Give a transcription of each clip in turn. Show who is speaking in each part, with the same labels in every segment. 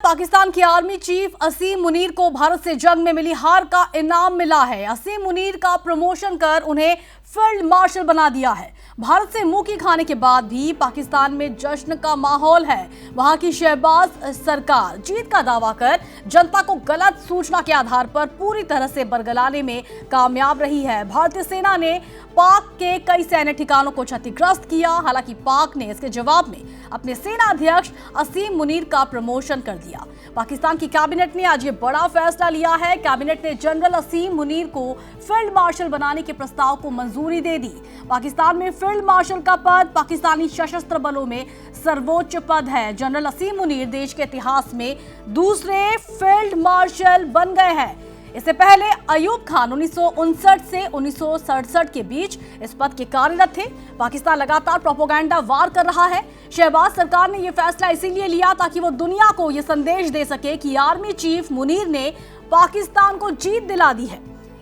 Speaker 1: पाकिस्तान के army chief असीम मुनीर को भारत से जंग में मिली हार का इनाम मिला है। असीम मुनीर का प्रमोशन कर उन्हें फील्ड मार्शल बना दिया है। भारत से मुंह की खाने के बाद भी पाकिस्तान में जश्न का माहौल है। वहां की शहबाज सरकार जीत का दावा कर जनता को गलत सूचना के आधार पर पूरी तरह से बरगलाने में कामयाब रही है। भारतीय सेना ने पाक के कई सैन्य ठिकानों को क्षतिग्रस्त किया। हालांकि पाक ने इसके जवाब में अपने सेना अध्यक्ष असीम मुनीर का प्रमोशन कर दिया। पाकिस्तान की कैबिनेट ने आज ये बड़ा फैसला लिया है। कैबिनेट ने जनरल असीम मुनीर को फील्ड मार्शल बनाने के प्रस्ताव को मंजूरी दे दी। पाकिस्तान में फील्ड मार्शल का पद पाकिस्तानी सशस्त्र बलों में सर्वोच्च पद है। जनरल असीम मुनीर देश के इतिहास में दूसरे फील्ड मार्शल बन गए हैं। इससे पहले अयूब खान 1959 से 1967 के बीच इस पद के कार्यरत थे। पाकिस्तान लगातार प्रोपेगेंडा वार कर रहा है। शहबाज सरकार ने यह फैसला इसीलिए लिया ताकि वो दुनिया को यह संदेश दे सके कि आर्मी चीफ मुनीर ने पाकिस्तान को जीत दिला दी है,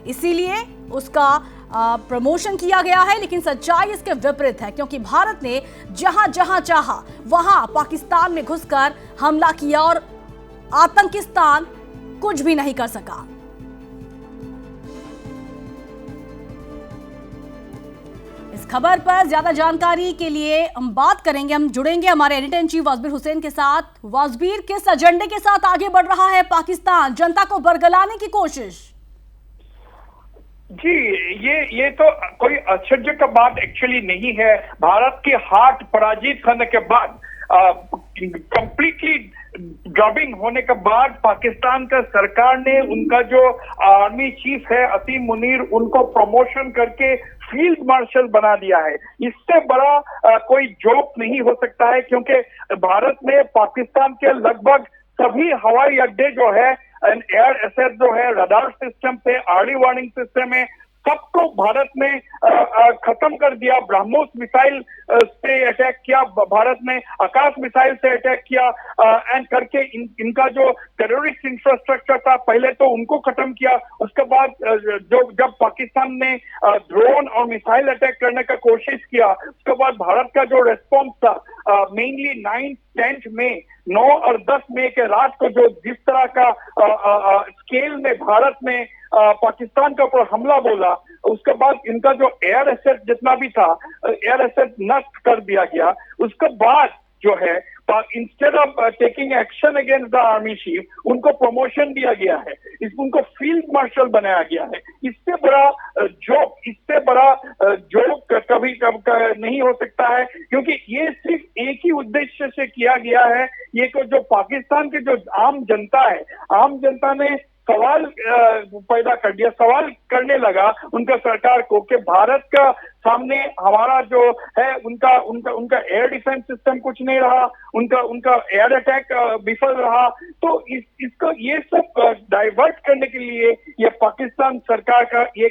Speaker 1: इसीलिए उसका प्रमोशन किया गया है। लेकिन सच्चाई इसके विपरीत है, क्योंकि भारत ने जहां जहां चाहा वहां पाकिस्तान में घुसकर हमला किया और आतंकिस्तान कुछ भी नहीं कर सका। इस खबर पर ज्यादा जानकारी के लिए हम बात करेंगे, हम जुड़ेंगे हमारे एडिटर इन चीफ वाजबीर हुसैन के साथ। वाजबीर, किस एजेंडे के साथ आगे बढ़ रहा है पाकिस्तान? जनता को बरगलाने की कोशिश?
Speaker 2: जी, ये तो कोई आश्चर्य का बात एक्चुअली नहीं है। भारत की हार पराजित होने के बाद कंप्लीटली ड्रॉबिंग होने के बाद पाकिस्तान का सरकार ने उनका जो आर्मी चीफ है असीम मुनीर, उनको प्रमोशन करके फील्ड मार्शल बना दिया है। इससे बड़ा कोई जोक नहीं हो सकता है, क्योंकि भारत ने पाकिस्तान के लगभग सभी हवाई अड्डे जो है, एयर एसेट जो है, रडार सिस्टम से अर्ली वार्निंग सिस्टम है, सबको भारत ने खत्म कर दिया। ब्रह्मोस मिसाइल से अटैक किया भारत ने, आकाश मिसाइल से अटैक किया एंड करके इनका जो टेररिस्ट इंफ्रास्ट्रक्चर था पहले तो उनको खत्म किया। उसके बाद जब पाकिस्तान ने ड्रोन और मिसाइल अटैक करने का कोशिश किया, उसके बाद भारत का जो रेस्पॉन्स था मेनली 9, 10 मई, 9 और 10 मई के रात को जो जिस तरह का स्केल में भारत ने पाकिस्तान के ऊपर हमला बोला, उसके बाद इनका जो एयर एसेट जितना भी था, एयर एसेट नष्ट कर दिया गया। उसके बाद जो है instead of taking action against the army chief, उनको प्रमोशन दिया गया है, उनको फील्ड मार्शल बनाया गया है। इससे बड़ा जोक कभी नहीं हो सकता है, क्योंकि ये सिर्फ एक ही उद्देश्य से किया गया है। ये जो पाकिस्तान के जो आम जनता है, आम जनता ने सवाल पैदा कर दिया, सवाल करने लगा उनका सरकार को कि भारत का सामने हमारा जो है उनका एयर डिफेंस सिस्टम कुछ नहीं रहा, उनका एयर अटैक विफल रहा। तो इसको ये सब डाइवर्ट करने के लिए ये पाकिस्तान सरकार का ये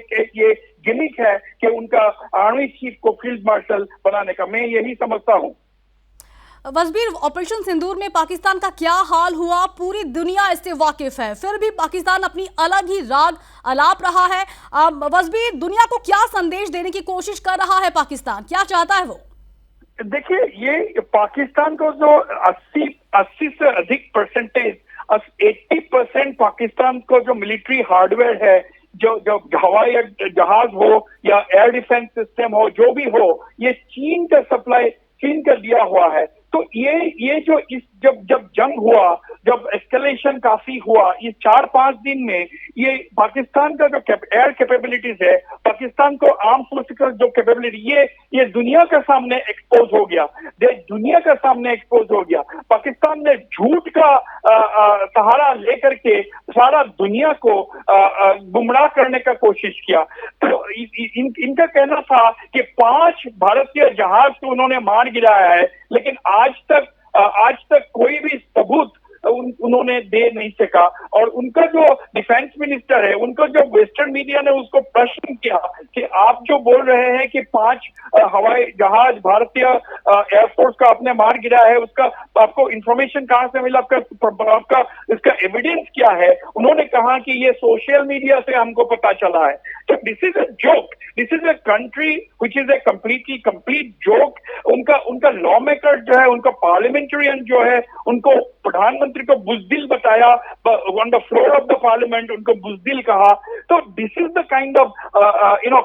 Speaker 2: गिमिक है कि उनका आर्मी चीफ को फील्ड मार्शल बनाने का, मैं यही समझता हूँ।
Speaker 1: वाजबीर, ऑपरेशन सिंदूर में पाकिस्तान का क्या हाल हुआ, पूरी दुनिया इससे वाकिफ है, फिर भी पाकिस्तान अपनी अलग ही राग अलाप रहा है। वाजबीर, दुनिया को क्या संदेश देने की कोशिश कर रहा है पाकिस्तान, क्या चाहता है वो?
Speaker 2: देखिए, ये पाकिस्तान को जो 80 से अधिक परसेंटेज, 80% पाकिस्तान को जो मिलिट्री हार्डवेयर है, जो हवाई जहाज हो या एयर डिफेंस सिस्टम हो, जो भी हो, ये चीन का सप्लाई, चीन का दिया हुआ है। तो ये जो जब जंग हुआ, जब एस्केलेशन काफी हुआ, ये 4-5 दिन में ये पाकिस्तान का जो एयर कैपेबिलिटीज है, पाकिस्तान को आर्म फोर्सेस जो कैपेबिलिटी, ये दुनिया के सामने एक्सपोज हो गया, दुनिया के सामने एक्सपोज हो गया। पाकिस्तान ने झूठ का सहारा लेकर के सारा दुनिया को गुमराह करने का कोशिश किया। तो इनका कहना था कि 5 भारतीय जहाज तो उन्होंने मार गिराया है, लेकिन आज तक कोई भी सबूत उन्होंने दे नहीं सका। और उनका जो डिफेंस मिनिस्टर है, उनका जो वेस्टर्न मीडिया ने उसको प्रश्न किया कि आप जो बोल रहे हैं कि 5 हवाई जहाज भारतीय एयरफोर्स का आपने मार गिरा है, उसका आपको इंफॉर्मेशन कहां से मिला, आपका इसका एविडेंस क्या है? उन्होंने कहा कि ये सोशल मीडिया से हमको पता चला है। तो this is a joke, this is a country which is a complete joke. उनका लॉ मेकर जो है, उनका पार्लियामेंटेरियन जो है, उनको प्रधानमंत्री प्रधानमंत्री को बुजदिल बताया, on the floor of the parliament उनको बुजदिल कहा। तो this is the kind of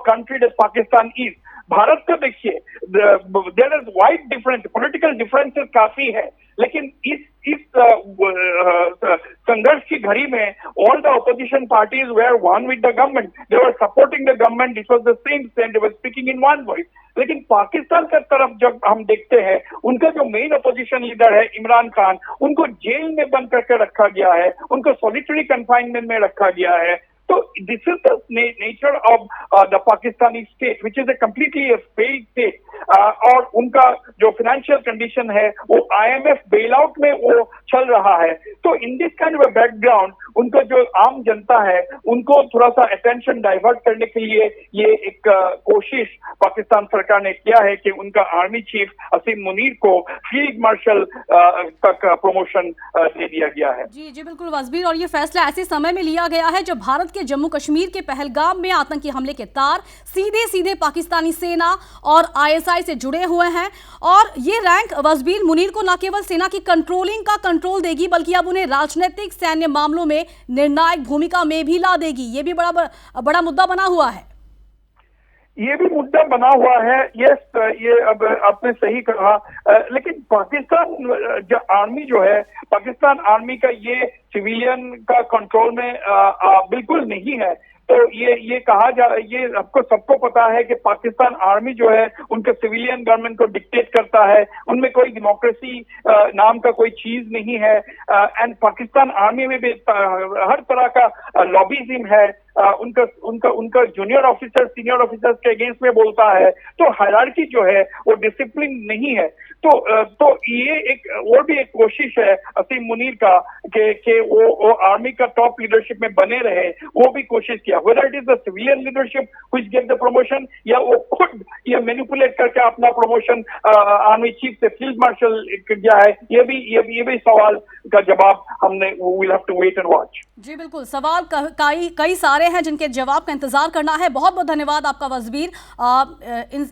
Speaker 2: country that Pakistan is. Bharat को देखिए, there is wide difference, political differences काफी है, लेकिन इस संघर्ष की घड़ी में all the opposition parties were one with the government, they were supporting the government, it was the same, they were speaking in one voice. लेकिन पाकिस्तान की तरफ जब हम देखते हैं, उनका जो मेन अपोजिशन लीडर है इमरान खान, उनको जेल में बंद करके रखा गया है, उनको सॉलिटरी कंफाइनमेंट में रखा गया है। So this is the nature of the Pakistani state, which is a completely a failed state. और उनका जो फाइनेंशियल कंडीशन है वो IMF बेलआउट में वो चल रहा है। तो in this kind of background उनको जो आम जनता है उनको थोड़ा सा अटेंशन डाइवर्ट करने के लिए ये एक कोशिश पाकिस्तान सरकार ने किया है कि उनका आर्मी चीफ असीम मुनीर को फील्ड मार्शल तक प्रमोशन दे दिया गया है।
Speaker 1: जी जी बिल्कुल वज़बीर, और ये फैसला ऐसे समय में लिया गया है जब भारत के जम्मू कश्मीर के पहलगाम में आतंकी हमले के तार सीधे सीधे पाकिस्तानी सेना और ISI से जुड़े हुए हैं। और ये रैंक वज़बीर मुनीर को न केवल सेना की कंट्रोलिंग का कंट्रोल देगी, बल्कि अब उन्हें राजनीतिक सैन्य मामलों में निर्णायक भूमिका में भी ला देगी। ये भी बड़ा मुद्दा बना हुआ है।
Speaker 2: ये भी मुद्दा बना हुआ है। यस, ये अब आपने सही कहा, लेकिन पाकिस्तान जो आर्मी जो है, पाकिस्तान आर्मी का ये सिविलियन का कंट्रोल में बिल्कुल नहीं है। तो ये कहा ये आपको सबको पता है कि पाकिस्तान आर्मी जो है उनके सिविलियन गवर्नमेंट को डिक्टेट करता है, उनमें कोई डेमोक्रेसी नाम का कोई चीज नहीं है। एंड पाकिस्तान आर्मी में भी हर तरह का लॉबिज्म है। उनका उनका उनका जूनियर ऑफिसर सीनियर ऑफिसर्स के अगेंस्ट में बोलता है। तो हायरार्की जो है वो डिसिप्लिन नहीं है। तो ये एक और भी एक कोशिश है असीम मुनीर का कि वो आर्मी का टॉप लीडरशिप में बने रहे, वो भी कोशिश किया। Whether it is the civilian leadership which gave the promotion, या वो खुद ये मैनिपुलेट करके अपना प्रमोशन आर्मी चीफ से फील्ड मार्शल किया है, ये भी सवाल का जवाब हमने will have to wait and watch.
Speaker 1: जी बिल्कुल, सवाल कई सारे हैं जिनके जवाब का इंतजार करना है। बहुत बहुत धन्यवाद आपका वज़बीर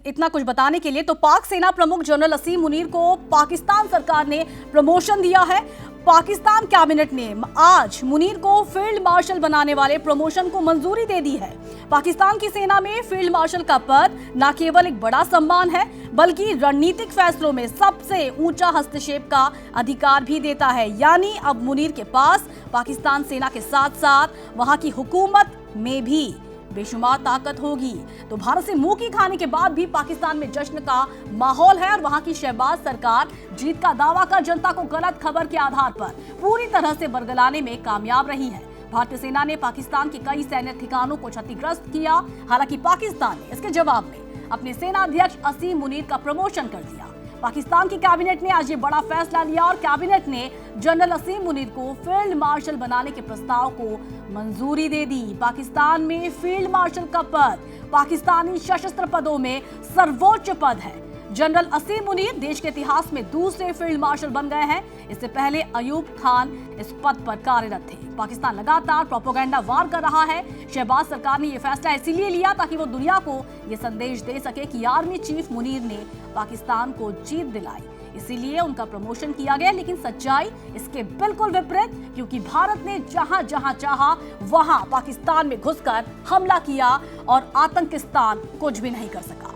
Speaker 1: इतना कुछ बताने के लिए। तो पाक सेना प्रमुख जनरल असीम मुनीर को पाकिस्तान सरकार ने प्रमोशन दिया है। पाकिस्तान कैबिनेट ने आज मुनीर को फील्ड मार्शल बनाने वाले प्रमोशन को मंजूरी दे दी है। पाकिस्तान की सेना में फील्ड मार्शल का पद न केवल एक बड़ा सम्मान है, बल्कि रणनीतिक फैसलों में सबसे ऊंचा हस्तक्षेप का अधिकार भी देता है। यानी अब मुनीर के पास पाकिस्तान सेना के साथ साथ वहां की हुकूमत में भी बेशुमार ताकत होगी। तो भारत से मुंह की खाने के बाद भी पाकिस्तान में जश्न का माहौल है और वहां की शहबाज सरकार जीत का दावा कर जनता को गलत खबर के आधार पर पूरी तरह से बरगलाने में कामयाब रही है। भारतीय सेना ने पाकिस्तान के कई सैन्य ठिकानों को क्षतिग्रस्त किया। हालांकि पाकिस्तान ने इसके जवाब में अपने सेनाध्यक्ष असीम मुनीर का प्रमोशन कर दिया। पाकिस्तान की कैबिनेट ने आज ये बड़ा फैसला लिया और कैबिनेट ने जनरल असीम मुनीर को फील्ड मार्शल बनाने के प्रस्ताव को मंजूरी दे दी। पाकिस्तान में फील्ड मार्शल का पद पाकिस्तानी सशस्त्र पदों में सर्वोच्च पद है। जनरल असीम मुनीर देश के इतिहास में दूसरे फील्ड मार्शल बन गए हैं। इससे पहले अयूब खान इस पद पर कार्यरत थे। पाकिस्तान लगातार प्रोपेगेंडा वार कर रहा है। शहबाज सरकार ने यह फैसला इसीलिए लिया ताकि वो दुनिया को यह संदेश दे सके कि आर्मी चीफ मुनीर ने पाकिस्तान को जीत दिलाई, इसीलिए उनका प्रमोशन किया गया। लेकिन सच्चाई इसके बिल्कुल विपरीत, क्योंकि भारत ने जहां जहां चाहा वहां पाकिस्तान में घुसकर हमला किया और आतंकिस्तान कुछ भी नहीं कर सका।